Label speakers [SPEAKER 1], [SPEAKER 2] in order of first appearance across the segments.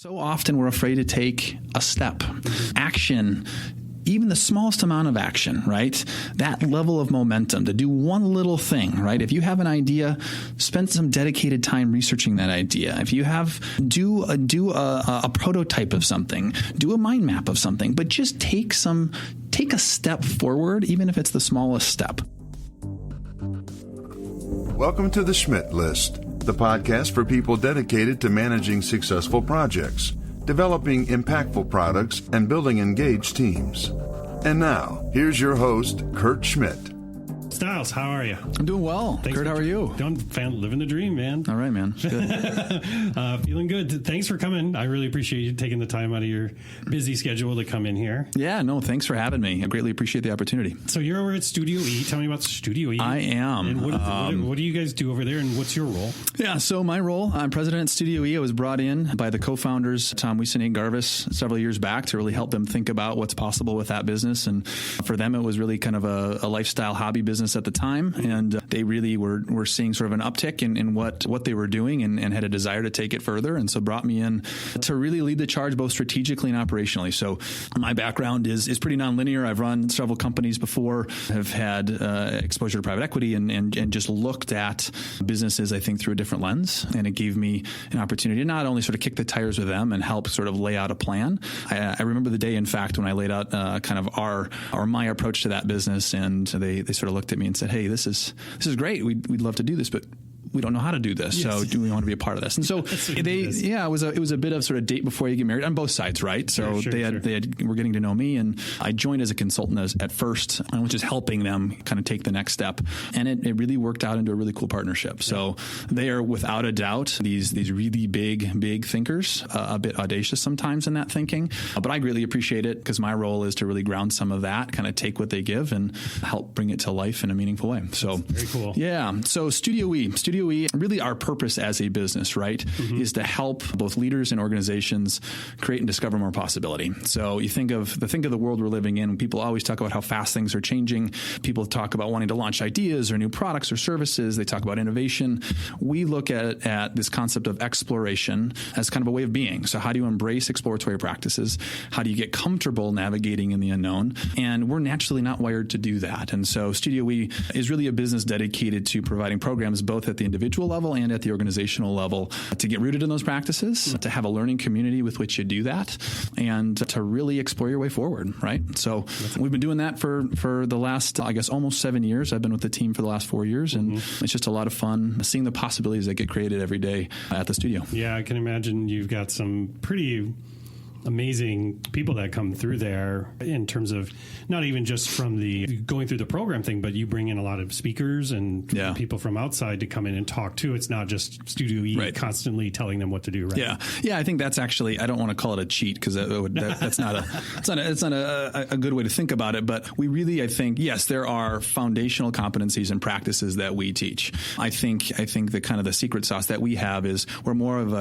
[SPEAKER 1] So often we're afraid to take a step, action, even the smallest amount of action, right? That level of momentum to do one little thing, right? If you have an idea, spend some dedicated time researching that idea. If you have, do a prototype of something, do a mind map of something, but just take a step forward, even if it's the smallest step.
[SPEAKER 2] Welcome to the Schmidt List, the podcast for people dedicated to managing successful projects, developing impactful products, and building engaged teams. And now, here's your host, Kurt Schmidt.
[SPEAKER 3] Stiles, how are you?
[SPEAKER 1] I'm doing well. Kurt, how are you?
[SPEAKER 3] Living the dream, man.
[SPEAKER 1] All right, man. Good.
[SPEAKER 3] Feeling good. Thanks for coming. I really appreciate you taking the time out of your busy schedule to come in here.
[SPEAKER 1] Yeah, no, thanks for having me. I greatly appreciate the opportunity.
[SPEAKER 3] So you're over at Studio E. Tell me about Studio E.
[SPEAKER 1] I am.
[SPEAKER 3] And what do you guys do over there, and what's your role?
[SPEAKER 1] Yeah, so my role, I'm president at Studio E. I was brought in by the co-founders, Tom Weiss and Nate Garvis, several years back to really help them think about what's possible with that business. And for them, it was really kind of a lifestyle hobby business at the time, and they really were seeing sort of an uptick in what they were doing and had a desire to take it further, and so brought me in to really lead the charge both strategically and operationally. So my background is pretty nonlinear. I've run several companies before, have had exposure to private equity, and just looked at businesses, I think, through a different lens, and it gave me an opportunity to not only sort of kick the tires with them and help sort of lay out a plan. I remember the day, in fact, when I laid out kind of my approach to that business, and they sort of looked at me and said, "Hey, this is great. We'd love to do this, but we don't know how to do this. Yes. So do we want to be a part of this?" And so it was a bit of sort of date before you get married on both sides, right? So they were getting to know me, and I joined as a consultant at first, and was just helping them kind of take the next step. And it really worked out into a really cool partnership. So they are without a doubt these really big thinkers, a bit audacious sometimes in that thinking, but I greatly appreciate it because my role is to really ground some of that, kind of take what they give and help bring it to life in a meaningful way. So
[SPEAKER 3] very cool.
[SPEAKER 1] Yeah. So Studio E, really our purpose as a business, right, is to help both leaders and organizations create and discover more possibility. So you think of the world we're living in. People always talk about how fast things are changing. People talk about wanting to launch ideas or new products or services. They talk about innovation. We look at this concept of exploration as kind of a way of being. So how do you embrace exploratory practices? How do you get comfortable navigating in the unknown? And we're naturally not wired to do that. And so Studio E is really a business dedicated to providing programs both at the individual level and at the organizational level to get rooted in those practices, to have a learning community with which you do that, and to really explore your way forward, right? So we've been doing that for the last, I guess, almost 7 years. I've been with the team for the last 4 years, and it's just a lot of fun seeing the possibilities that get created every day at the studio.
[SPEAKER 3] Yeah, I can imagine you've got some pretty amazing people that come through there in terms of not even just from the going through the program thing, but you bring in a lot of speakers and people from outside to come in and talk too. It's not just Studio E constantly telling them what to do. Right?
[SPEAKER 1] Yeah. I think that's actually, I don't want to call it a cheat because that's not a good way to think about it. But we really, I think, yes, there are foundational competencies and practices that we teach. I think the kind of the secret sauce that we have is we're more of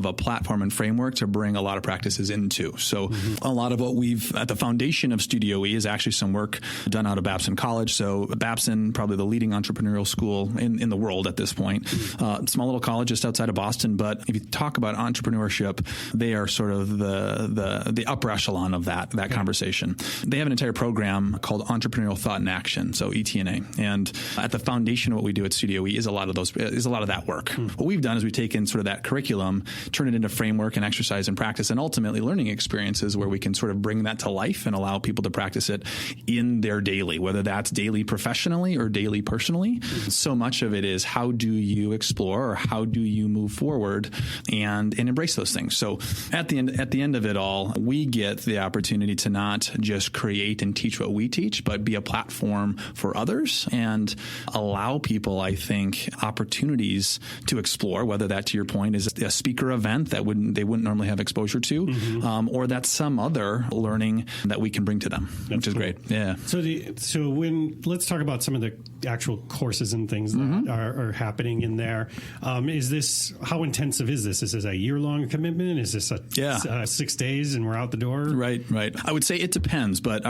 [SPEAKER 1] a platform and framework to bring a lot of practices into. So a lot of what we've at the foundation of Studio E is actually some work done out of Babson College. So Babson, probably the leading entrepreneurial school in the world at this point. Small little college just outside of Boston. But if you talk about entrepreneurship, they are sort of the upper echelon of that conversation. They have an entire program called Entrepreneurial Thought and Action, so ETNA. And at the foundation of what we do at Studio E is a lot of that work. What we've done is we've taken sort of that curriculum, turned it into framework and exercise and practice, and ultimately learning experiences where we can sort of bring that to life and allow people to practice it in their daily, whether that's daily professionally or daily personally. So much of it is how do you explore or how do you move forward and embrace those things. So at the end of it all, we get the opportunity to not just create and teach what we teach, but be a platform for others and allow people, I think, opportunities to explore, whether that, to your point, is a speaker event that they wouldn't normally have exposure to, or that's some other learning that we can bring to them, which is great. Yeah.
[SPEAKER 3] So let's talk about some of the actual courses and things that are happening in there. How intensive is this? Is this a year-long commitment? Is this a 6 days and we're out the door?
[SPEAKER 1] Right. I would say it depends, but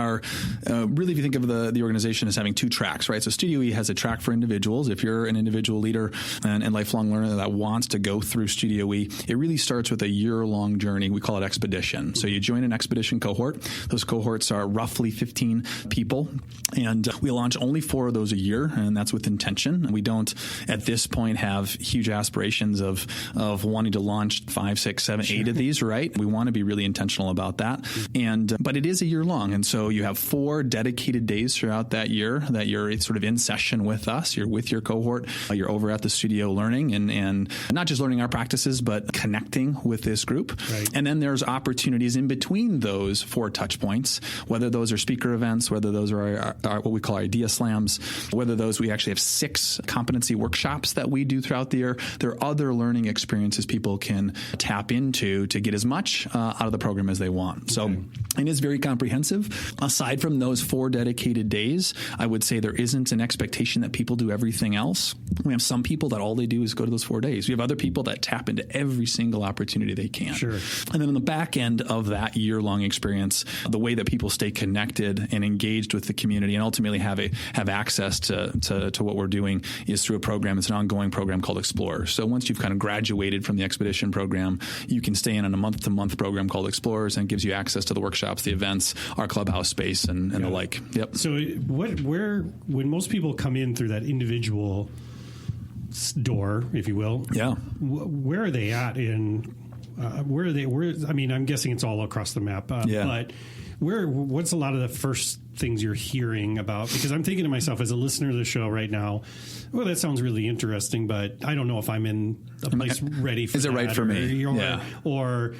[SPEAKER 1] really, if you think of the organization as having 2 tracks, right? So Studio E has a track for individuals. If you're an individual leader and lifelong learner that wants to go through Studio E, it really starts with a year-long journey. We call it Expedition. So you join an Expedition cohort. Those cohorts are roughly 15 people, and we launch only 4 of those a year, and that's with intention. We don't, at this point, have huge aspirations of wanting to launch 5, 6, 7, 8 of these, right? We want to be really intentional about that. But it is a year long, and so you have 4 dedicated days throughout that year that you're sort of in session with us. You're with your cohort. You're over at the studio learning and not just learning our practices, but connecting with this group. Right. And then there's opportunities in between those 4 touch points, whether those are speaker events, whether those are our what we call our idea slams, whether those we actually have 6 competency workshops that we do throughout the year. There are other learning experiences people can tap into to get as much out of the program as they want. So it is very comprehensive. Aside from those 4 dedicated days, I would say there isn't an expectation that people do everything else. We have some people that all they do is go to those 4 days. We have other people that tap into every single opportunity they can. Sure. And then on the back end of that year-long experience, the way that people stay connected and engaged with the community and ultimately have access to what we're doing is through a program. It's an ongoing program called Explorers. So once you've kind of graduated from the Expedition program, you can stay in on a month-to-month program called Explorers, and it gives you access to the workshops, the events, our clubhouse space, and the like. Yep.
[SPEAKER 3] So when most people come in through that individual door, if you will, where are they at in? I mean, I'm guessing it's all across the map, but what's a lot of the first things you're hearing about? Because I'm thinking to myself as a listener to the show right now, well, that sounds really interesting, but I don't know if I'm in a place ready for that.
[SPEAKER 1] Is it right for me?
[SPEAKER 3] Or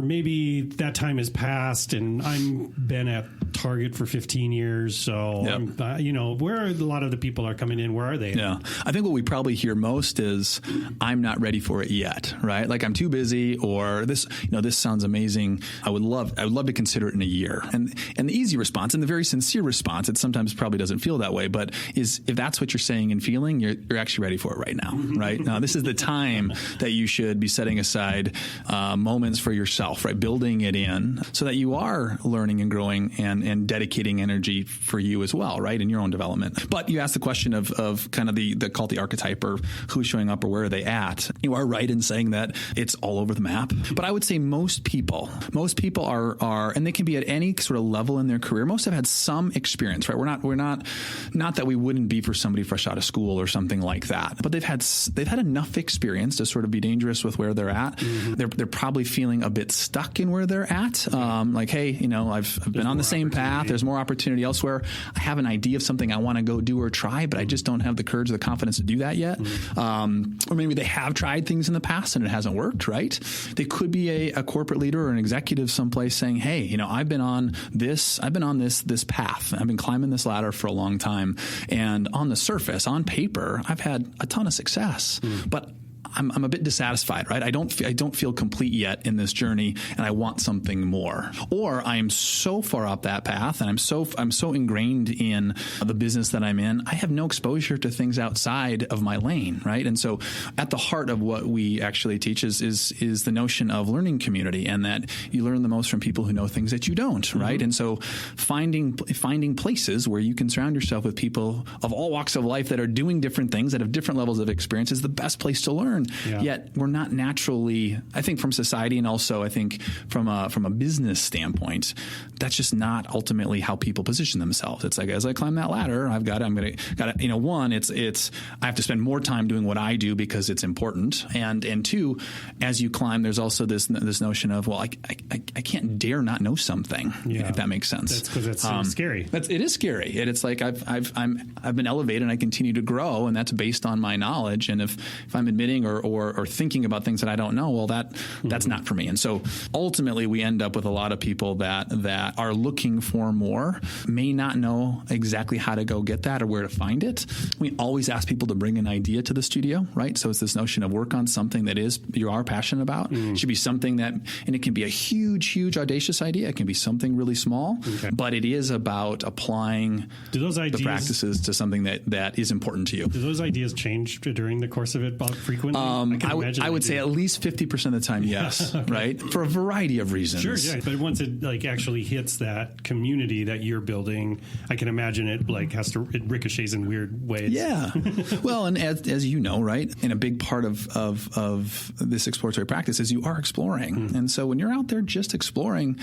[SPEAKER 3] maybe that time has passed and I'm been at Target for 15 years. So, where are a lot of the people are coming in? Where are they?
[SPEAKER 1] Yeah. I think what we probably hear most is I'm not ready for it yet, right? Like I'm too busy, or this sounds amazing. I would love to consider it in a year. And the easy response and the very sincere response, it sometimes probably doesn't feel that way, but is if that's what you're saying and feeling, you're actually ready for it right now, right? Now, this is the time that you should be setting aside moments for yourself, right? Building it in so that you are learning and growing and dedicating energy for you as well, right? In your own development. But you asked the question of kind of the call the archetype, or who's showing up or where are they at? You are right in saying that it's all over the map. But I would say most people are, and they can be at any sort of level in their career. Most have had some experience, right? We're not that we wouldn't be for somebody fresh out of school or something like that, but they've had enough experience to sort of be dangerous with where they're at. They're probably feeling a bit stuck in where they're at. Like, hey, I've been on the same path. There's more opportunity elsewhere. I have an idea of something I want to go do or try, but I just don't have the courage or the confidence to do that yet. Or maybe they have tried things in the past and it hasn't worked, right? They could be a corporate leader or an executive someplace saying, hey, I've been on this path. I've been climbing this ladder for a long time. And on the surface, on paper, I've had a ton of success, but I'm a bit dissatisfied, right? I don't feel complete yet in this journey, and I want something more. Or I am so far up that path, and I'm so ingrained in the business that I'm in, I have no exposure to things outside of my lane, right? And so, at the heart of what we actually teach is the notion of learning community, and that you learn the most from people who know things that you don't, right? And so, finding places where you can surround yourself with people of all walks of life that are doing different things, that have different levels of experience, is the best place to learn. Yet we're not naturally, I think, from society, and also I think from a business standpoint, that's just not ultimately how people position themselves. It's like, as I climb that ladder, I'm gonna one, it's I have to spend more time doing what I do because it's important, and two, as you climb, there's also this notion of, well, I can't dare not know something, if that makes sense.
[SPEAKER 3] That's because it's scary.
[SPEAKER 1] It is scary, and it's like I've been elevated and I continue to grow, and that's based on my knowledge. And if I'm admitting or thinking about things that I don't know, well, that's not for me. And so ultimately we end up with a lot of people that are looking for more, may not know exactly how to go get that or where to find it. We always ask people to bring an idea to the studio, right? So it's this notion of work on something that you are passionate about. It should be something and it can be a huge audacious idea. It can be something really small, but it is about applying the practices to something that is important to you.
[SPEAKER 3] Do those ideas change during the course of it frequently?
[SPEAKER 1] I would say at least 50% of the time, yes, okay. Right? For a variety of reasons.
[SPEAKER 3] Sure, yeah. But once it actually hits that community that you're building, I can imagine it it ricochets in weird ways.
[SPEAKER 1] Yeah. Well, and as you know, right, and a big part of this exploratory practice is you are exploring. And so when you're out there just exploring,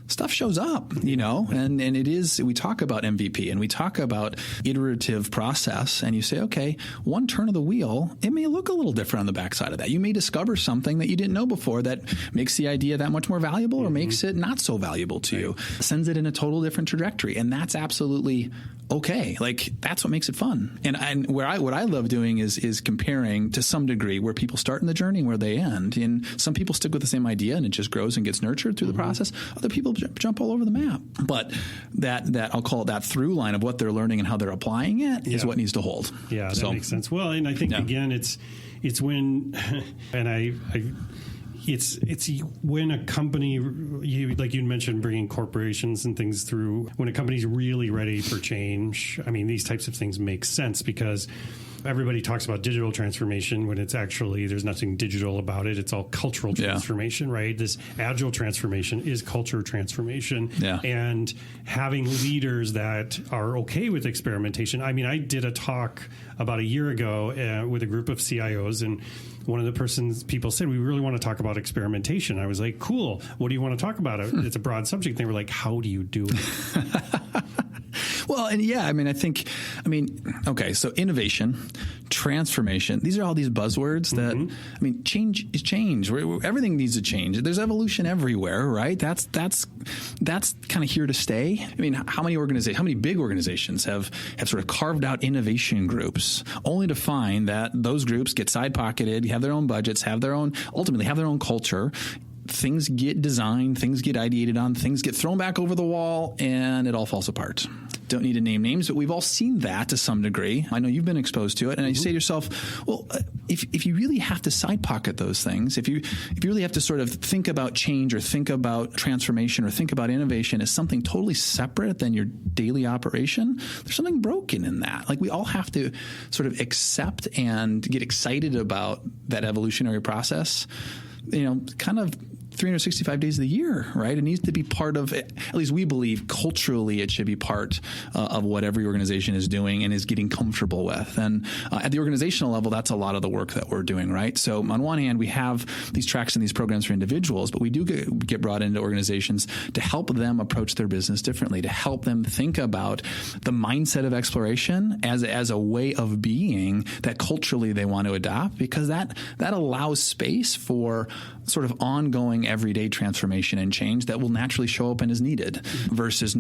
[SPEAKER 1] stuff shows up, and it is, we talk about MVP and we talk about iterative process, and you say, okay, one turn of the wheel, it may look a little different on the backside of that. You may discover something that you didn't know before that makes the idea that much more valuable or makes it not so valuable to you, sends it in a total different trajectory. And that's absolutely okay. That's what makes it fun. And what I love doing is comparing to some degree where people start in the journey and where they end. And some people stick with the same idea and it just grows and gets nurtured through the process. Other people jump all over the map. But that I'll call it that through line of what they're learning and how they're applying it is what needs to hold.
[SPEAKER 3] Yeah, that makes sense. Well, and I think again, it's when, and it's when a company, like you mentioned, bringing corporations and things through, when a company's really ready for change, I mean, these types of things make sense because everybody talks about digital transformation when it's actually, there's nothing digital about it. It's all cultural transformation, right? This agile transformation is culture transformation. Yeah. And having leaders that are okay with experimentation. I mean, I did a talk about a year ago with a group of CIOs, and one of the people said, we really want to talk about experimentation. I was like, cool. What do you want to talk about? It's a broad subject. They were like, how do you do it?
[SPEAKER 1] Well, and okay, so innovation, transformation, these are all these buzzwords that, change is change. Everything needs to change. There's evolution everywhere, right? That's kind of here to stay. I mean, how many big organizations have sort of carved out innovation groups only to find that those groups get side-pocketed, have their own budgets, ultimately have their own culture. Things get designed, things get ideated on, things get thrown back over the wall, and it all falls apart. Don't need to name names, but we've all seen that to some degree. I know you've been exposed to it, and you say to yourself, well, if you really have to side pocket those things, if you really have to sort of think about change or think about transformation or think about innovation as something totally separate than your daily operation, there's something broken in that. We all have to sort of accept and get excited about that evolutionary process, kind of 365 days of the year, right? It needs to be part of, at least we believe culturally, it should be part of what every organization is doing and is getting comfortable with. And at the organizational level, that's a lot of the work that we're doing, right? So on one hand, we have these tracks and these programs for individuals, but we do get brought into organizations to help them approach their business differently, to help them think about the mindset of exploration as a way of being that culturally they want to adopt, because that allows space for sort of ongoing everyday transformation and change that will naturally show up and is needed versus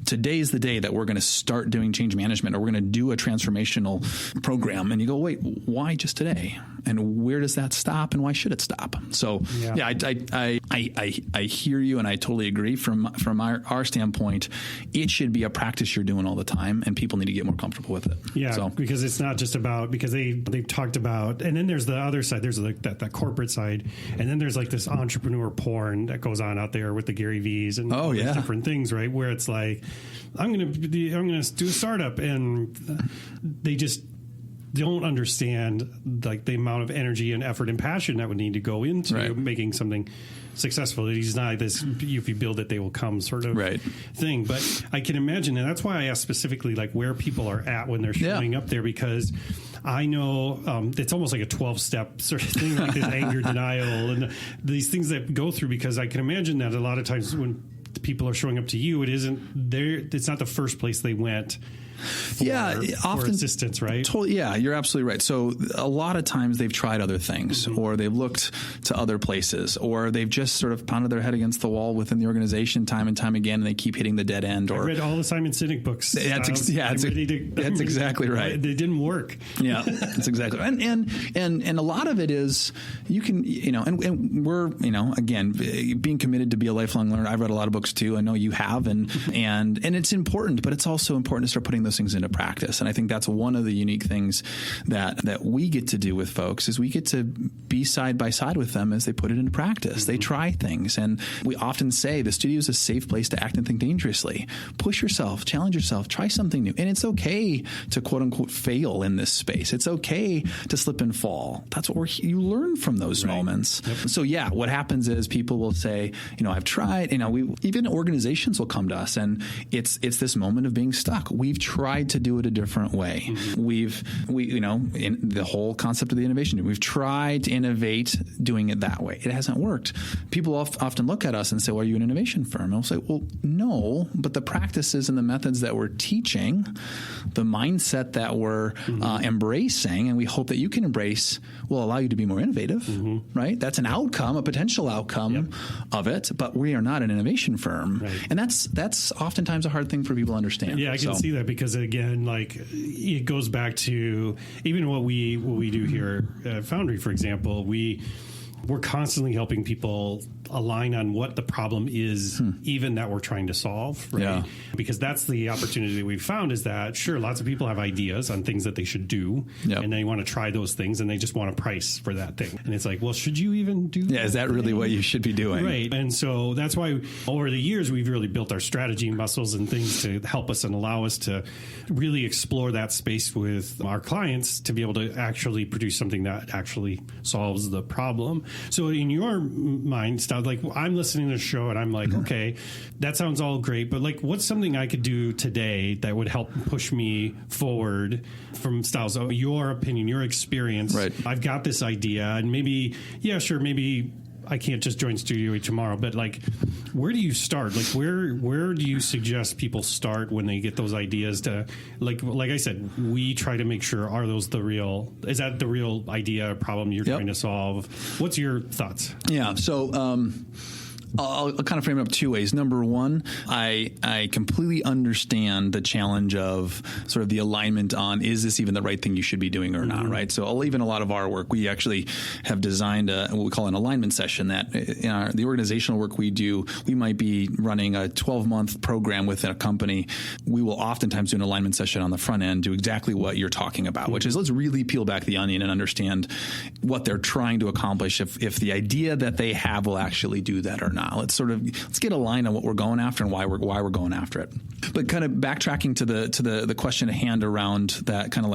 [SPEAKER 1] today's the day that we're going to start doing change management or we're going to do a transformational program. And you go, wait, why just today? And where does that stop and why should it stop? So I hear you and I totally agree. From our standpoint, it should be a practice you're doing all the time and people need to get more comfortable with it.
[SPEAKER 3] Yeah, because it's not just about, because they've talked about, and then there's the other side, there's that corporate side, and then there's this entrepreneur porn that goes on out there with the Gary V's and all these different things, right? Where it's like, I'm going to do a startup, and they just don't understand the amount of energy and effort and passion that would need to go into making something successful. It's not this, if you build it, they will come sort of thing. But I can imagine, and that's why I asked specifically where people are at when they're showing up there, because I know it's almost like a 12-step sort of thing, like this anger, denial, and these things that go through, because I can imagine that a lot of times when people are showing up to you, it's not the first place they went for assistance, right?
[SPEAKER 1] Totally, yeah, you're absolutely right. So a lot of times they've tried other things, or they've looked to other places, or they've just sort of pounded their head against the wall within the organization time and time again, and they keep hitting the dead end. Or
[SPEAKER 3] I read all the Simon Sinek books.
[SPEAKER 1] That's exactly right.
[SPEAKER 3] They didn't work.
[SPEAKER 1] Yeah, that's exactly right. And a lot of it is you can, and we're, again, being committed to be a lifelong learner. I've read a lot of books too. I know you have, and it's important, but it's also important to start putting those things into practice. And I think that's one of the unique things that we get to do with folks is we get to be side by side with them as they put it into practice. They try things. And we often say the studio is a safe place to act and think dangerously. Push yourself, challenge yourself, try something new. And it's okay to quote unquote fail in this space. It's okay to slip and fall. That's what you learn from those moments. Yep. So yeah, what happens is people will say, I've tried, even organizations will come to us and it's this moment of being stuck. We've tried to do it a different way. In the whole concept of the innovation, we've tried to innovate doing it that way. It hasn't worked. People often look at us and say, well, are you an innovation firm? And I'll say, well, no, but the practices and the methods that we're teaching, the mindset that we're embracing, and we hope that you can embrace, will allow you to be more innovative, right? That's an outcome, a potential outcome of it, but we are not an innovation firm. Right. And that's oftentimes a hard thing for people to understand.
[SPEAKER 3] Yeah, I can see that because, again, it goes back to even what we do here at Foundry, for example. We're constantly helping people align on what the problem is, even that we're trying to solve, right? Yeah. Because that's the opportunity that we've found is that, sure, lots of people have ideas on things that they should do, and they want to try those things, and they just want a price for that thing. And it's like, well, should you even do that?
[SPEAKER 1] Yeah, is that really what you should be doing?
[SPEAKER 3] Right. And so that's why over the years, we've really built our strategy muscles and things to help us and allow us to really explore that space with our clients to be able to actually produce something that actually solves the problem. So in your mind, Stiles, I'm listening to the show and I'm like, okay, that sounds all great, but what's something I could do today that would help push me forward from Stiles? Your opinion, your experience. Right. I've got this idea and maybe I can't just join Studio 8 tomorrow, but where do you start? Where do you suggest people start when they get those ideas to, like I said, we try to make sure, is that the real idea or problem you're trying to solve? What's your thoughts?
[SPEAKER 1] Yeah. So, I'll kind of frame it up two ways. Number one, I completely understand the challenge of sort of the alignment on, is this even the right thing you should be doing or not, right? So even a lot of our work, we actually have designed what we call an alignment session that in the organizational work we do, we might be running a 12-month program within a company. We will oftentimes do an alignment session on the front end, do exactly what you're talking about, which is let's really peel back the onion and understand what they're trying to accomplish, if the idea that they have will actually do that or not. Let's get aligned on what we're going after and why we're going after it. But kind of backtracking to the question at hand around that, kind of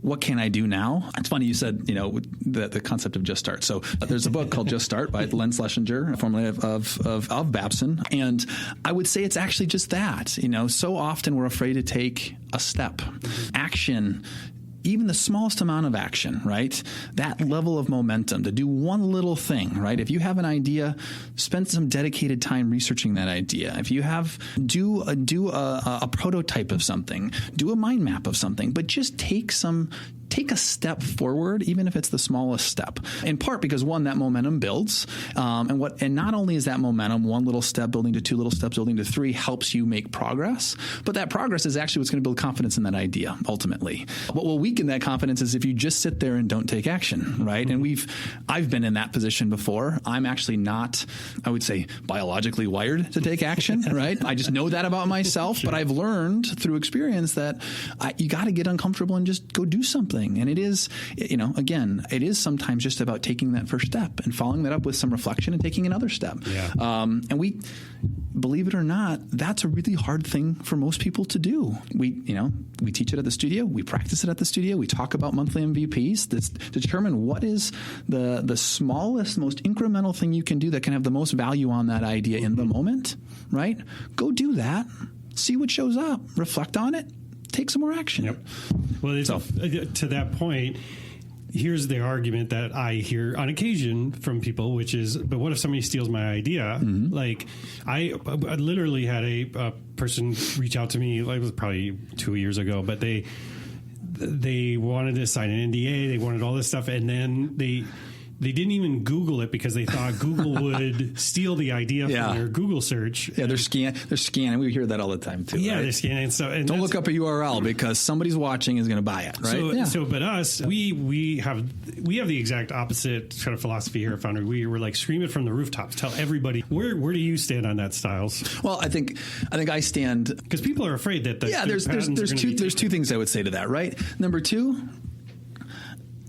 [SPEAKER 1] what can I do now? It's funny you said the concept of just start. So there's a book called Just Start by Len Schlesinger, formerly of Babson, and I would say it's actually just that. So often we're afraid to take a step, action. Even the smallest amount of action, right? That level of momentum to do one little thing, right? If you have an idea, spend some dedicated time researching that idea. If you do a prototype of something, do a mind map of something, but just take a step forward, even if it's the smallest step. In part because one, that momentum builds, and not only is that momentum one little step building to two little steps building to three helps you make progress, but that progress is actually what's going to build confidence in that idea ultimately. What will weaken that confidence is if you just sit there and don't take action, right? And I've been in that position before. I'm actually not, I would say, biologically wired to take action, right? I just know that about myself, but I've learned through experience that you got to get uncomfortable and just go do something. And it is, again, it is sometimes just about taking that first step and following that up with some reflection and taking another step. Yeah. And we, believe it or not, that's a really hard thing for most people to do. We teach it at the studio. We practice it at the studio. We talk about monthly MVPs that determine what is the smallest, most incremental thing you can do that can have the most value on that idea in the moment, right? Go do that. See what shows up. Reflect on it. Take some more action.
[SPEAKER 3] Yep. Well, to that point, here's the argument that I hear on occasion from people, which is, but what if somebody steals my idea?
[SPEAKER 1] Mm-hmm.
[SPEAKER 3] Like I literally had a person reach out to me, like it was probably 2 years ago, but they wanted to sign an NDA. They wanted all this stuff. And then they didn't even Google it because they thought Google would steal the idea from their Google search.
[SPEAKER 1] Yeah, they're scanning. We hear that all the time too.
[SPEAKER 3] Yeah,
[SPEAKER 1] right?
[SPEAKER 3] they're scanning. So, and
[SPEAKER 1] don't look up a URL because somebody's watching is going to buy it, right?
[SPEAKER 3] But us, we have the exact opposite kind of philosophy here at Foundry. We were like, scream it from the rooftops. Tell everybody. Where do you stand on that, Stiles?
[SPEAKER 1] Well, I think I stand
[SPEAKER 3] because people are afraid that
[SPEAKER 1] there's two things I would say to that, right? Number two,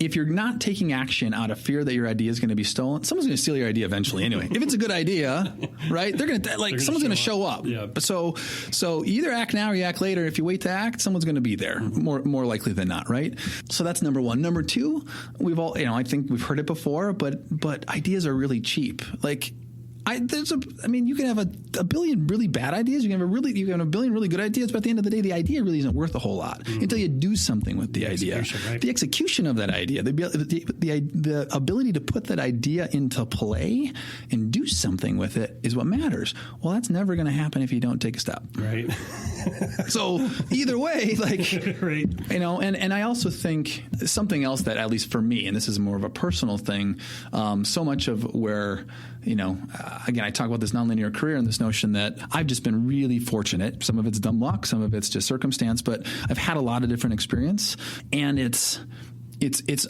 [SPEAKER 1] if you're not taking action out of fear that your idea is going to be stolen, someone's going to steal your idea eventually anyway. If it's a good idea, right? Someone's going to show up.
[SPEAKER 3] Yeah.
[SPEAKER 1] So either act now or you act later. If you wait to act, someone's going to be there more likely than not, right? So that's number one. Number two, I think we've heard it before, but ideas are really cheap. Like, you can have a billion really bad ideas. You can have a billion really good ideas, but at the end of the day, the idea really isn't worth a whole lot until you do something with the idea.
[SPEAKER 3] Right?
[SPEAKER 1] The execution of that idea, the ability to put that idea into play and do something with it is what matters. Well, that's never going to happen if you don't take a step.
[SPEAKER 3] Right.
[SPEAKER 1] So either way,
[SPEAKER 3] right.
[SPEAKER 1] And I also think something else that, at least for me, and this is more of a personal thing, so much of where, again, I talk about this nonlinear career and this notion that I've just been really fortunate. Some of it's dumb luck, some of it's just circumstance, but I've had a lot of different experience, and it's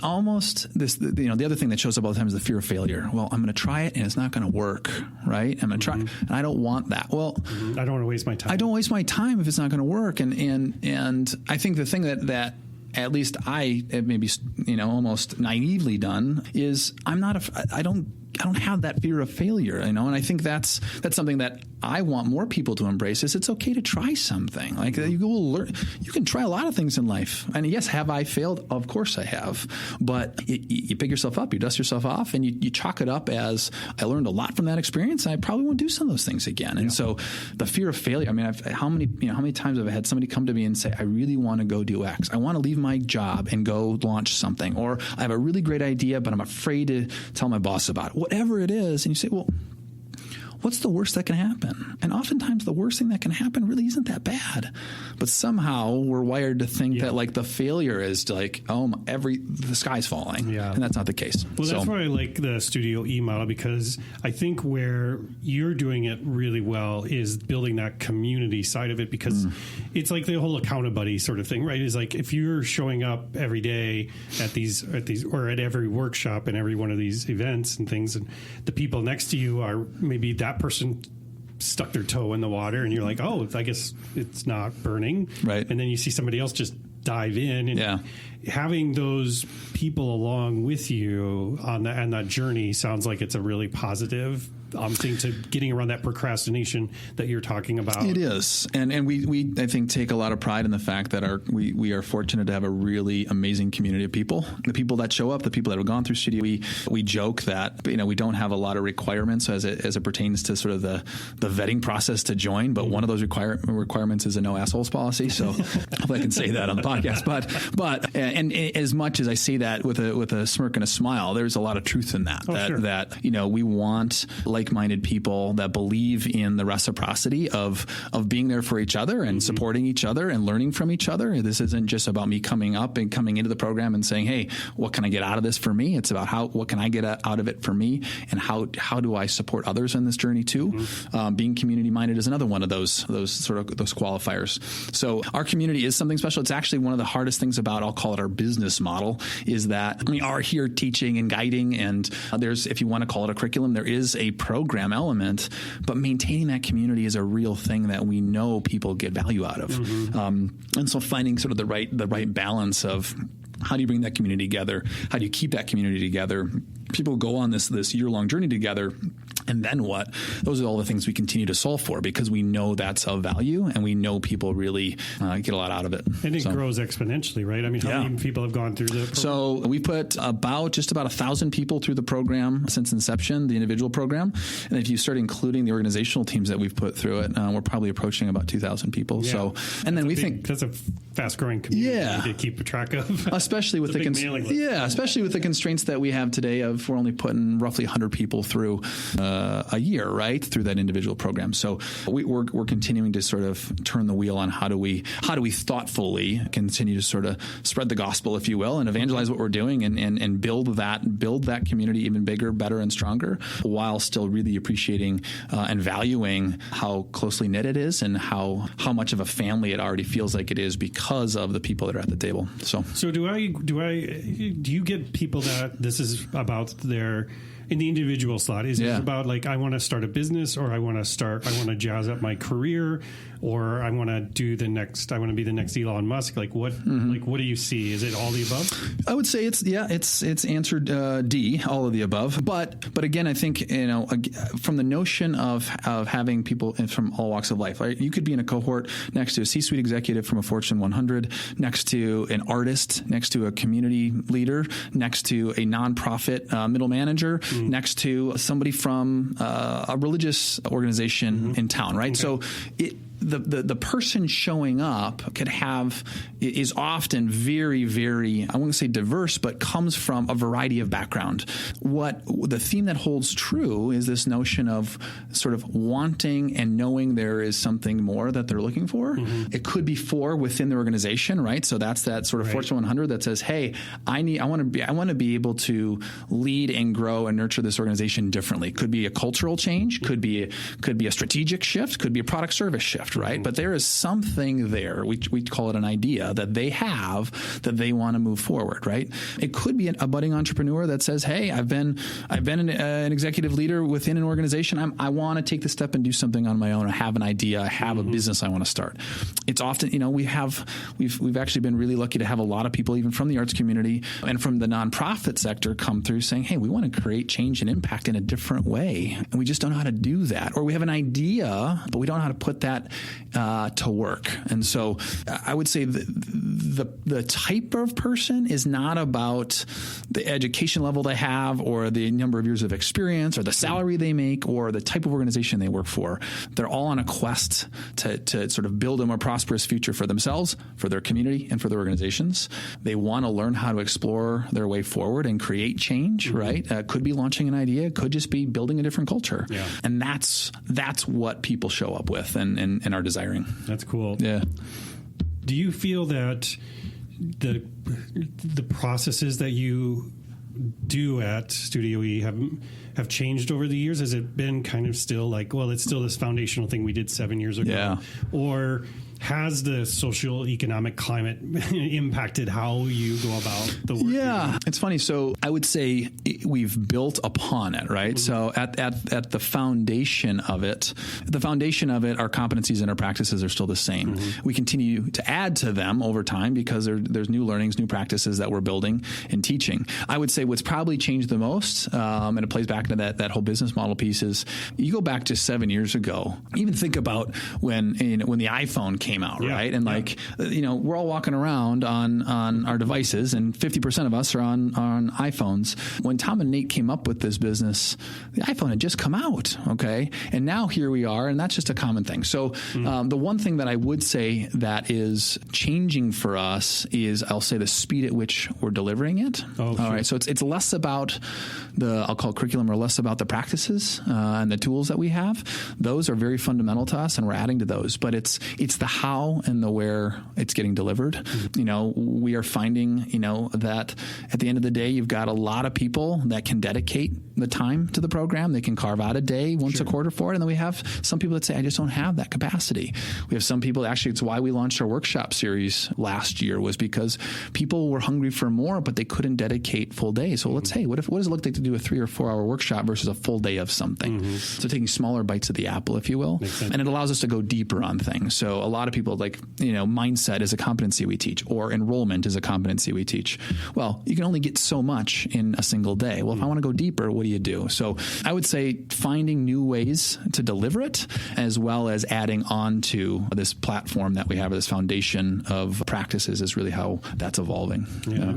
[SPEAKER 1] almost this. The other thing that shows up all the time is the fear of failure. Well, I'm going to try it and it's not going to work, right? I'm going to try, and I don't want that. Well,
[SPEAKER 3] I don't want to waste my time.
[SPEAKER 1] I don't waste my time if it's not going to work, and I think the thing that at least I have maybe almost naively done is I don't have that fear of failure, and I think that's something that I want more people to embrace. Is it's okay to try something. Like you will learn. You can try a lot of things in life, and yes, have I failed? Of course I have. But you pick yourself up, you dust yourself off, and you chalk it up as I learned a lot from that experience. And I probably won't do some of those things again. And so the fear of failure. I mean, how many times have I had somebody come to me and say, I really want to go do X. I want to leave my job and go launch something, or I have a really great idea, but I'm afraid to tell my boss about it. Whatever it is, and you say, well, what's the worst that can happen? And oftentimes the worst thing that can happen really isn't that bad. But somehow we're wired to think that like the failure is like, the sky's falling. Yeah. And that's not the case.
[SPEAKER 3] Well, that's why I like the Studio E model, because I think where you're doing it really well is building that community side of it, because it's like the whole accountability sort of thing, right? Is like if you're showing up every day at these or at every workshop and every one of these events and things, and the people next to you are maybe that person stuck their toe in the water and you're like, oh, I guess it's not burning. Right. And then you see somebody else just dive in, and having those people along with you on that journey sounds like it's a really positive thing to getting around that procrastination that you're talking about. It is. And we I think take a lot of pride in the fact that we are fortunate to have a really amazing community of people. The people that show up, the people that have gone through Studio, we joke that we don't have a lot of requirements as it pertains to sort of the vetting process to join, but one of those requirements is a no assholes policy. So I hope I can say that on the podcast. But and as much as I say that with a smirk and a smile, there's a lot of truth in that. That we want like-minded people that believe in the reciprocity of being there for each other and supporting each other and learning from each other. This isn't just about me coming into the program and saying, hey, what can I get out of this for me? It's about what can I get out of it for me, and how do I support others in this journey too? Being community-minded is another one of those qualifiers. So our community is something special. It's actually one of the hardest things about, I'll call it our business model, is that we are here teaching and guiding, and there's, if you want to call it a curriculum, there is a program element, but maintaining that community is a real thing that we know people get value out of. And so finding sort of the right balance of how do you bring that community together? How do you keep that community together? People go on this year-long journey together,
[SPEAKER 1] And then what? Those are all the things we continue to solve for because we know that's of value and we know people really get a lot out of it.
[SPEAKER 3] And it grows exponentially, right? I mean, how many people have gone through the program?
[SPEAKER 1] So we put just about 1,000 people through the program since inception, the individual program. And if you start including the organizational teams that we've put through it, we're probably approaching about 2,000 people.
[SPEAKER 3] Yeah.
[SPEAKER 1] So, and then we think
[SPEAKER 3] that's a fast growing community to keep track of.
[SPEAKER 1] Especially with especially with the constraints that we have today of we're only putting roughly 100 people through a year, right, through that individual program. So we're continuing to sort of turn the wheel on how do we thoughtfully continue to sort of spread the gospel, if you will, and evangelize what we're doing and build that community even bigger, better, and stronger, while still really appreciating and valuing how closely knit it is and how much of a family it already feels like it is because of the people that are at the table. So
[SPEAKER 3] do you get people that this is about their in the individual slot? Is it about like, I want to start a business, or I want to jazz up my career, or I want to be the next Elon Musk? Like what do you see? Is it all the above?
[SPEAKER 1] I would say it's answered D, all of the above. But again, I think, from the notion of having people from all walks of life, right? You could be in a cohort next to a C-suite executive from a Fortune 100, next to an artist, next to a community leader, next to a nonprofit middle manager, next to somebody from a religious organization in town, right? Okay. So the person showing up is often very, very, I wouldn't say diverse, but comes from a variety of background. What the theme that holds true is this notion of sort of wanting and knowing there is something more that they're looking for. It could be within the organization, right? So that's that sort of Fortune 100 that says, hey, I want to be able to lead and grow and nurture this organization differently. Could be a cultural change, could be a strategic shift, could be a product service shift. Right. But there is something there. We call it an idea that they have that they want to move forward. Right. It could be a budding entrepreneur that says, hey, I've been an executive leader within an organization. I want to take the step and do something on my own. I have an idea. I have a business I want to start. It's often, we've actually been really lucky to have a lot of people even from the arts community and from the nonprofit sector come through saying, hey, we want to create change and impact in a different way. And we just don't know how to do that. Or we have an idea, but we don't know how to put that to work. And so I would say the type of person is not about the education level they have or the number of years of experience or the salary they make or the type of organization they work for. They're all on a quest to sort of build a more prosperous future for themselves, for their community, and for their organizations. They want to learn how to explore their way forward and create change, right? Could be launching an idea, could just be building a different culture. Yeah. And that's what people show up with and are desiring.
[SPEAKER 3] That's cool.
[SPEAKER 1] Yeah.
[SPEAKER 3] Do you feel that the processes that you do at Studio E have changed over the years? Has it been kind of still like, well, it's still this foundational thing we did 7 years ago?
[SPEAKER 1] Yeah.
[SPEAKER 3] Or has the social economic climate impacted how you go about the work?
[SPEAKER 1] Yeah, it's funny. So I would say we've built upon it, right? So at the foundation of it, our competencies and our practices are still the same. We continue to add to them over time because there's new learnings, new practices that we're building and teaching. I would say what's probably changed the most, and it plays back into that whole business model piece, is you go back to 7 years ago. Even think about when the iPhone came out, right? And we're all walking around on our devices, and 50% of us are on iPhones. When Tom and Nate came up with this business, the iPhone had just come out, okay? And now here we are, and that's just a common thing. So the one thing that I would say that is changing for us is, I'll say, the speed at which we're delivering it. All right, so it's less about I'll call it curriculum, or less about the practices and the tools that we have. Those are very fundamental to us, and we're adding to those. But it's the how and the where it's getting delivered. We are finding, that at the end of the day, you've got a lot of people that can dedicate the time to the program. They can carve out a day once a quarter for it. And then we have some people that say, I just don't have that capacity. We have some people, actually, it's why we launched our workshop series last year, was because people were hungry for more, but they couldn't dedicate full days. So let's say, what does it look like to do a 3 or 4 hour workshop versus a full day of something? So taking smaller bites of the apple, if you will. And it allows us to go deeper on things. So a lot of people mindset is a competency we teach, or enrollment is a competency we teach. Well, you can only get so much in a single day. Well, if I want to go deeper, what do you do? So I would say finding new ways to deliver it, as well as adding on to this platform that we have, this foundation of practices, is really how that's evolving.
[SPEAKER 3] Yeah,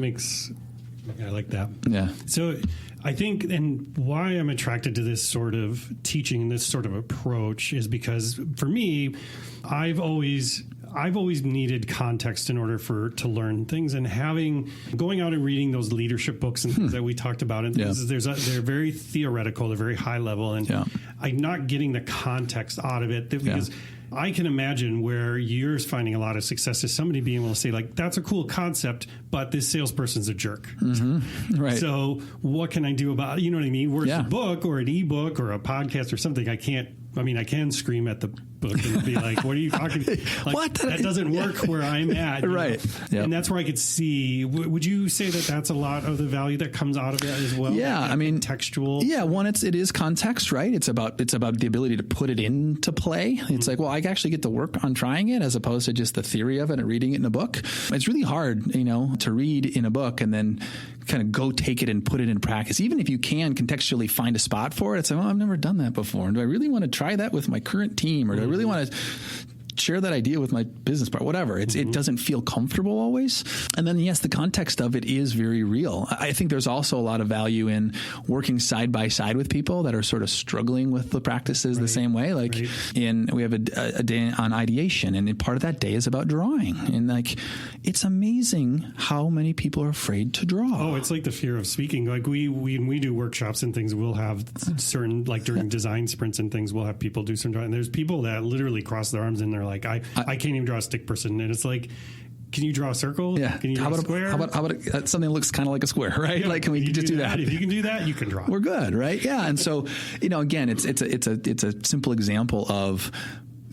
[SPEAKER 3] I like that.
[SPEAKER 1] Yeah.
[SPEAKER 3] So I think, and why I'm attracted to this sort of teaching, this sort of approach, is because for me, I've always needed context in order to learn things, and going out and reading those leadership books and things that we talked about, and they're very theoretical, they're very high level, and I'm not getting the context out of it because I can imagine where you're finding a lot of success is somebody being able to say, like, that's a cool concept, but this salesperson's a jerk.
[SPEAKER 1] Mm-hmm. Right.
[SPEAKER 3] So what can I do about it? You know what I mean? Whereas a book or an ebook or a podcast or something, I can scream at the book and be like, what are you talking about? Like, what? That doesn't work where I'm at.
[SPEAKER 1] Right.
[SPEAKER 3] Yep. And that's where I could see, would you say that that's a lot of the value that comes out of it as well?
[SPEAKER 1] Yeah.
[SPEAKER 3] I mean, textual.
[SPEAKER 1] Yeah. One, it is context, right? It's about the ability to put it into play. It's like, well, I actually get to work on trying it as opposed to just the theory of it and reading it in a book. It's really hard, to read in a book and then kind of go take it and put it in practice. Even if you can contextually find a spot for it, it's like, well, I've never done that before. And do I really want to try that with my current team? Or do I really want to share that idea with my business partner, whatever. It doesn't feel comfortable always. And then, yes, the context of it is very real. I think there's also a lot of value in working side by side with people that are sort of struggling with the practices the same way. Like we have a day on ideation, and part of that day is about drawing. And like, it's amazing how many people are afraid to draw.
[SPEAKER 3] Oh, it's like the fear of speaking. Like when we do workshops and things, we'll have certain, like during design sprints and things, we'll have people do some drawing. And there's people that literally cross their arms and they're like, I can't even draw a stick person. And it's like, can you draw a circle?
[SPEAKER 1] Yeah.
[SPEAKER 3] Can you draw a square?
[SPEAKER 1] How about something that looks kind of like a square, right? Yeah, like, can we just do that?
[SPEAKER 3] If you can do that, you can draw.
[SPEAKER 1] We're good, right? Yeah. And so, again, it's a simple example of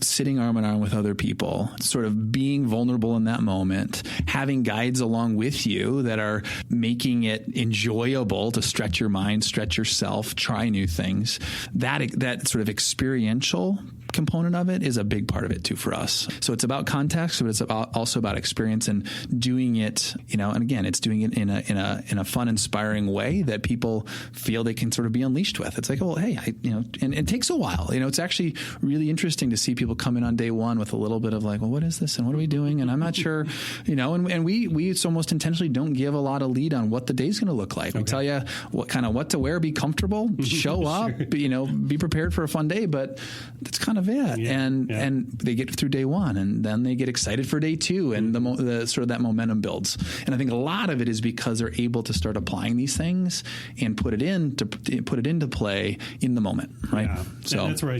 [SPEAKER 1] sitting arm in arm with other people, sort of being vulnerable in that moment, having guides along with you that are making it enjoyable to stretch your mind, stretch yourself, try new things. That sort of experiential component of it is a big part of it too for us. So it's about context, but it's also about experience and doing it, and again, it's doing it in a fun, inspiring way that people feel they can sort of be unleashed with. It's like, well, hey, and it takes a while. It's actually really interesting to see people come in on day one with a little bit of like, well, what is this and what are we doing? And I'm not sure, and we almost intentionally don't give a lot of lead on what the day's going to look like. Okay. We tell you what to wear, be comfortable, show up, be prepared for a fun day, but that's kind of it. And they get through day one, and then they get excited for day two, and the sort of that momentum builds. And I think a lot of it is because they're able to start applying these things and put it into play in the moment, right?
[SPEAKER 3] Yeah. So and that's where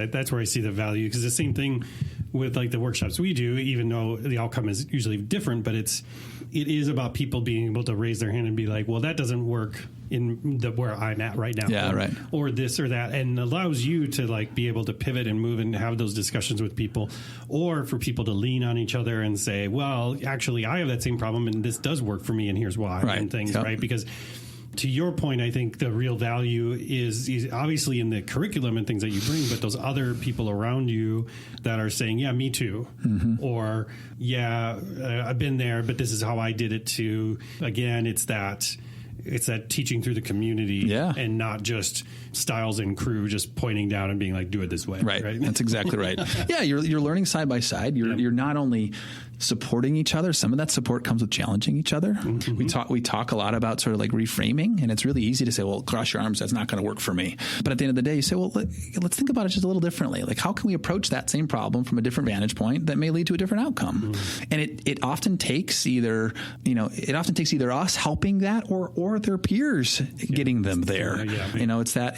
[SPEAKER 3] that's where I see the value, because the same thing with like the workshops we do, even though the outcome is usually different, but it is about people being able to raise their hand and be like, well, that doesn't work in where I'm at right now.
[SPEAKER 1] Yeah, right.
[SPEAKER 3] Or this or that, and allows you to like be able to pivot and move and have those discussions with people, or for people to lean on each other and say, well, actually, I have that same problem and this does work for me and here's why, and things, right? Because to your point, I think the real value is obviously in the curriculum and things that you bring, but those other people around you that are saying, yeah, me too. Mm-hmm. Or, yeah, I've been there, but this is how I did it too. Again, it's that teaching through the community, and not just Stiles and crew just pointing down and being like, do it this way.
[SPEAKER 1] Right. That's exactly right. Yeah. You're learning side by side. You're not only supporting each other. Some of that support comes with challenging each other. Mm-hmm. We talk a lot about sort of like reframing, and it's really easy to say, well, cross your arms, that's not going to work for me. But at the end of the day, you say, well, let's think about it just a little differently. Like, how can we approach that same problem from a different vantage point that may lead to a different outcome? Mm-hmm. And it often takes either us helping that or their peers getting them there.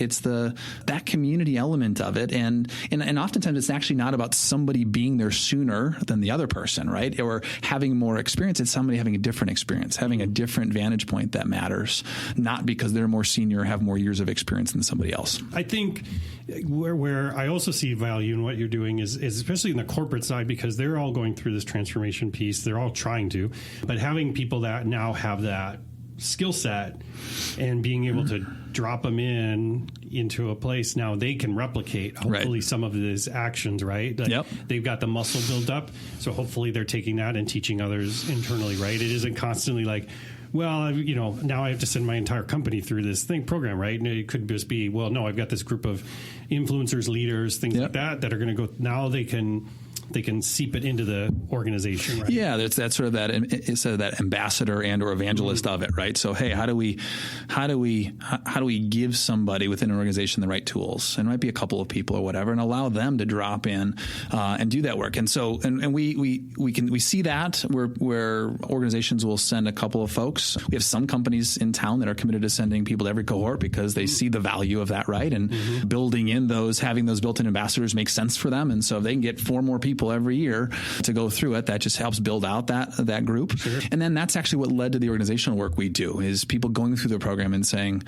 [SPEAKER 1] It's that community element of it. And oftentimes it's actually not about somebody being there sooner than the other person, right? Or having more experience. It's somebody having a different experience, having a different vantage point that matters, not because they're more senior or have more years of experience than somebody else.
[SPEAKER 3] I think where I also see value in what you're doing is especially in the corporate side, because they're all going through this transformation piece. They're all trying to, but having people that now have that skill set and being able to drop them into a place now they can replicate hopefully some of these actions, right? Like they've got the muscle built up, so hopefully they're taking that and teaching others internally, right? It isn't constantly like, well, now I have to send my entire company through this program, right? And it could just be, well, no, I've got this group of influencers, leaders, things like that are going to go. Now they can seep it into the organization, right?
[SPEAKER 1] Yeah, that's sort of that ambassador and or evangelist of it, right? So, hey, how do we give somebody within an organization the right tools? And it might be a couple of people or whatever, and allow them to drop in and do that work. And so, and we see that where organizations will send a couple of folks. We have some companies in town that are committed to sending people to every cohort because they see the value of that, right? And having those built-in ambassadors makes sense for them. And so if they can get 4 more people every year to go through it, that just helps build out that group. Sure. And then that's actually what led to the organizational work we do, is people going through the program and saying,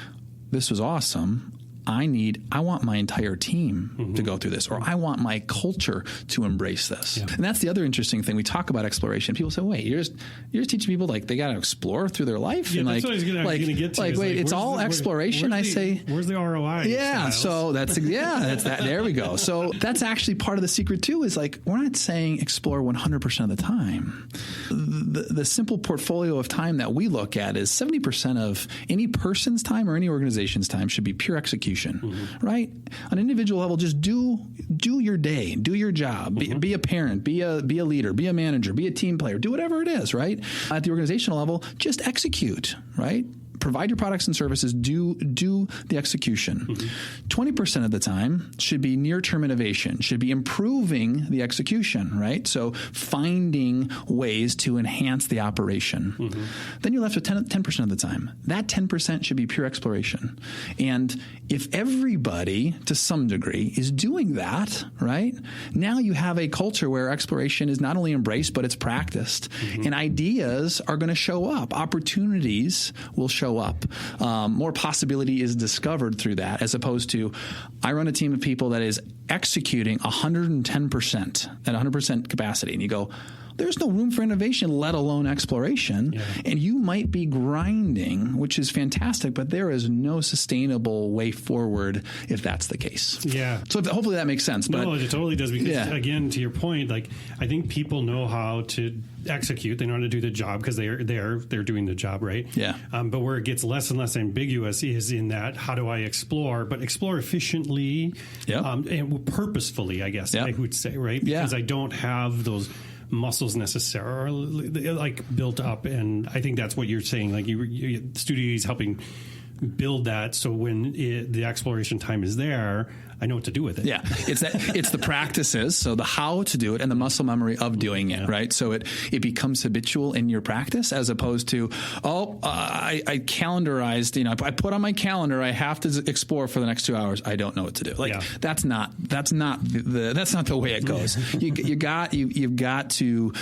[SPEAKER 1] this was awesome. I want my entire team to go through this, or I want my culture to embrace this. Yeah. And that's the other interesting thing. We talk about exploration. People say, wait, you're just teaching people like they got to explore through their life.
[SPEAKER 3] Yeah,
[SPEAKER 1] and
[SPEAKER 3] that's what I was going to get to.
[SPEAKER 1] Wait, it's all exploration. I say,
[SPEAKER 3] where's the ROI?
[SPEAKER 1] Yeah.
[SPEAKER 3] Stiles?
[SPEAKER 1] So that's that. There we go. So that's actually part of the secret too, is like, we're not saying explore 100% of the time. The simple portfolio of time that we look at is 70% of any person's time or any organization's time should be pure execution. Right? On an individual level, just do your day, do your job, be a parent, be a leader, be a manager, be a team player, do whatever it is, right? At the organizational level, just execute, right? Provide your products and services, do the execution. 20% of the time should be near-term innovation, should be improving the execution, right? So finding ways to enhance the operation. Then you're left with 10% of the time. That 10% should be pure exploration. And if everybody, to some degree, is doing that, right, now you have a culture where exploration is not only embraced, but it's practiced. And ideas are going to show up. Opportunities will show up. More possibility is discovered through that, as opposed to, I run a team of people that is executing 110% at 100% capacity. And you go, there's no room for innovation, let alone exploration. Yeah. And you might be grinding, which is fantastic, but there is no sustainable way forward if that's the case. Yeah. So hopefully that makes sense.
[SPEAKER 3] No, it totally does, because again, to your point, like, I think people know how to execute. They know how to do the job because they're doing the job, right?
[SPEAKER 1] Yeah.
[SPEAKER 3] But where it gets less and less ambiguous is in that, how do I explore, but explore efficiently and purposefully, I guess I would say, right? Because I don't have those muscles necessarily like built up, and I think that's what you're saying. Like Studio is helping build that, so when the exploration time is there, I know what to do with it. Yeah,
[SPEAKER 1] it's the practices, so the how to do it and the muscle memory of doing it, right? So it becomes habitual in your practice, as opposed to, I calendarized, I put on my calendar, I have to explore for the next 2 hours. I don't know what to do. That's not the way it goes. You've got to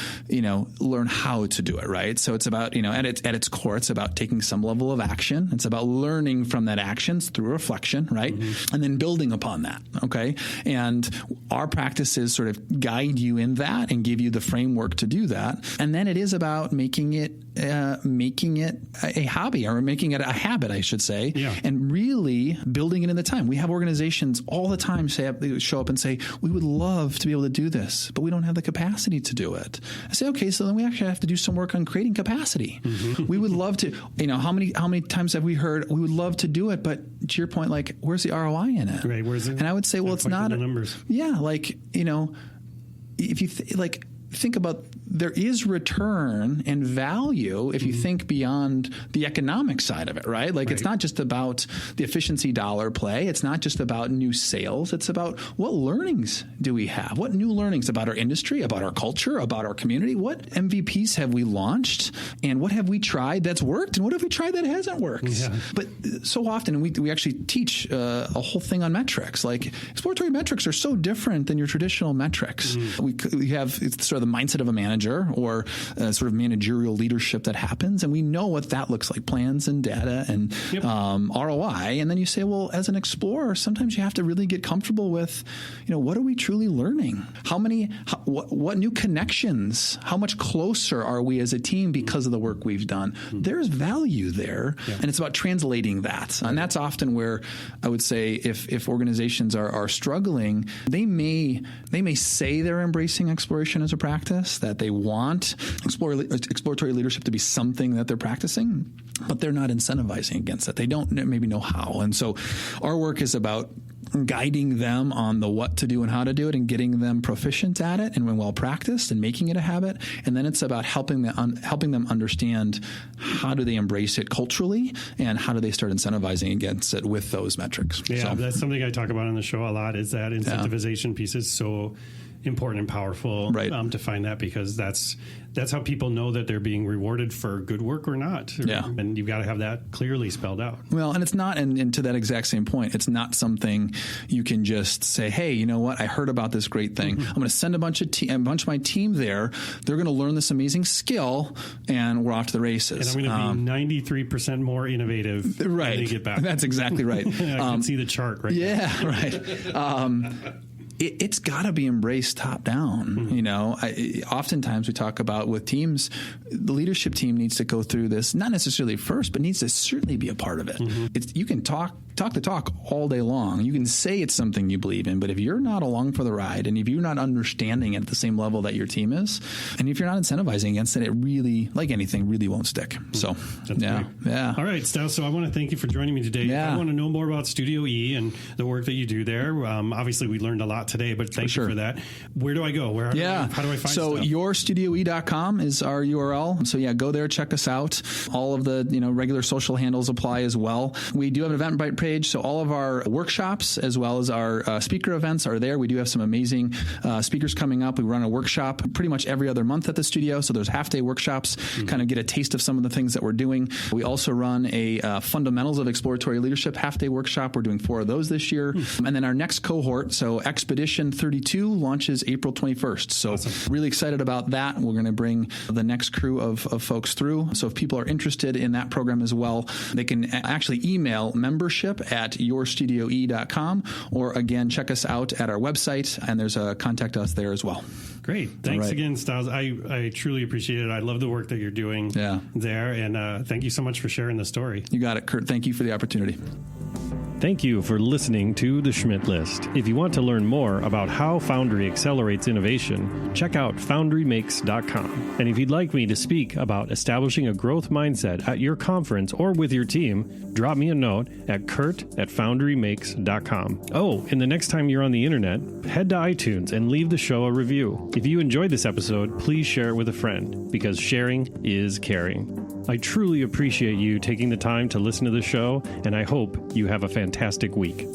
[SPEAKER 1] learn how to do it, right? So it's about at its core, it's about taking some level of action. It's about learning from that action through reflection, right? And then building upon that. Okay. And our practices sort of guide you in that and give you the framework to do that. And then it is about making it a hobby, or making it a habit, I should say, and really building it in the time. We have organizations all the time show up and say, we would love to be able to do this, but we don't have the capacity to do it. I say, okay, so then we actually have to do some work on creating capacity. We would love to, how many times have we heard, we would love to do it, but to your point, like, where's the ROI in it?
[SPEAKER 3] Right. Where's it?
[SPEAKER 1] And I would say, well, it's not
[SPEAKER 3] the numbers.
[SPEAKER 1] Yeah. Like, if you think about, there is return and value if you think beyond the economic side of it, right? Like, it's not just about the efficiency dollar play. It's not just about new sales. It's about, what learnings do we have? What new learnings about our industry, about our culture, about our community? What MVPs have we launched? And what have we tried that's worked? And what have we tried that hasn't worked? Yeah. But so often, we actually teach a whole thing on metrics. Like, exploratory metrics are so different than your traditional metrics. We have sort of the mindset of a manager, or sort of managerial leadership that happens, and we know what that looks like: plans and data and ROI. And then you say, well, as an explorer, sometimes you have to really get comfortable with, what are we truly learning? What new connections? How much closer are we as a team because of the work we've done? There's value there, and it's about translating that. And that's often where I would say, if organizations are struggling, they may say they're embracing exploration as a practice, that they want exploratory leadership to be something that they're practicing, but they're not incentivizing against it. They don't maybe know how. And so our work is about guiding them on the what to do and how to do it, and getting them proficient at it and when well practiced, and making it a habit. And then it's about helping them understand how do they embrace it culturally, and how do they start incentivizing against it with those metrics.
[SPEAKER 3] Yeah, that's something I talk about on the show a lot, is that incentivization piece is so important and powerful,
[SPEAKER 1] right.
[SPEAKER 3] To find that, because that's how people know that they're being rewarded for good work or not.
[SPEAKER 1] Yeah.
[SPEAKER 3] And you've got to have that clearly spelled out.
[SPEAKER 1] Well, and it's not, and to that exact same point, it's not something you can just say, hey, you know what, I heard about this great thing. I'm going to send a bunch of my team there. They're going to learn this amazing skill, and we're off to the races.
[SPEAKER 3] And I'm going to be 93% more innovative
[SPEAKER 1] right.
[SPEAKER 3] when they get back.
[SPEAKER 1] That's exactly right.
[SPEAKER 3] I can see the chart right now.
[SPEAKER 1] Yeah, right. It's got to be embraced top down. You know, oftentimes we talk about with teams, the leadership team needs to go through this, not necessarily first, but needs to certainly be a part of it. You can talk the talk all day long. You can say it's something you believe in, but if you're not along for the ride, and if you're not understanding it at the same level that your team is, and if you're not incentivizing against it, it really, like anything, really won't stick. So,
[SPEAKER 3] that's great.
[SPEAKER 1] Yeah.
[SPEAKER 3] All right, Stiles, so I want to thank you for joining me today.
[SPEAKER 1] Yeah.
[SPEAKER 3] I want to know more about Studio E and the work that you do there. Obviously, we learned a lot today, but thank you for that. Where do I go? How do I find stuff?
[SPEAKER 1] So yourstudioe.com is our URL. So go there, check us out. All of the regular social handles apply as well. We do have an Eventbrite page, so all of our workshops as well as our speaker events are there. We do have some amazing speakers coming up. We run a workshop pretty much every other month at the studio. So there's half-day workshops, kind of get a taste of some of the things that we're doing. We also run a Fundamentals of Exploratory Leadership half-day workshop. We're doing 4 of those this year. And then our next cohort, so Expedition 32, launches April 21st. So awesome. Really excited about that. We're going to bring the next crew of folks through. So if people are interested in that program as well, they can actually email membership@yourstudioe.com, or again, check us out at our website, and there's a contact us there as well.
[SPEAKER 3] Great. Thanks again, Stiles. I truly appreciate it. I love the work that you're doing there, and thank you so much for sharing the story.
[SPEAKER 1] You got it, Kurt. Thank you for the opportunity.
[SPEAKER 4] Thank you for listening to The Schmidt List. If you want to learn more about how Foundry accelerates innovation, check out foundrymakes.com. And if you'd like me to speak about establishing a growth mindset at your conference or with your team, drop me a note at kurt@foundrymakes.com. Oh, and the next time you're on the internet, head to iTunes and leave the show a review. If you enjoyed this episode, please share it with a friend, because sharing is caring. I truly appreciate you taking the time to listen to the show, and I hope you have a fantastic week.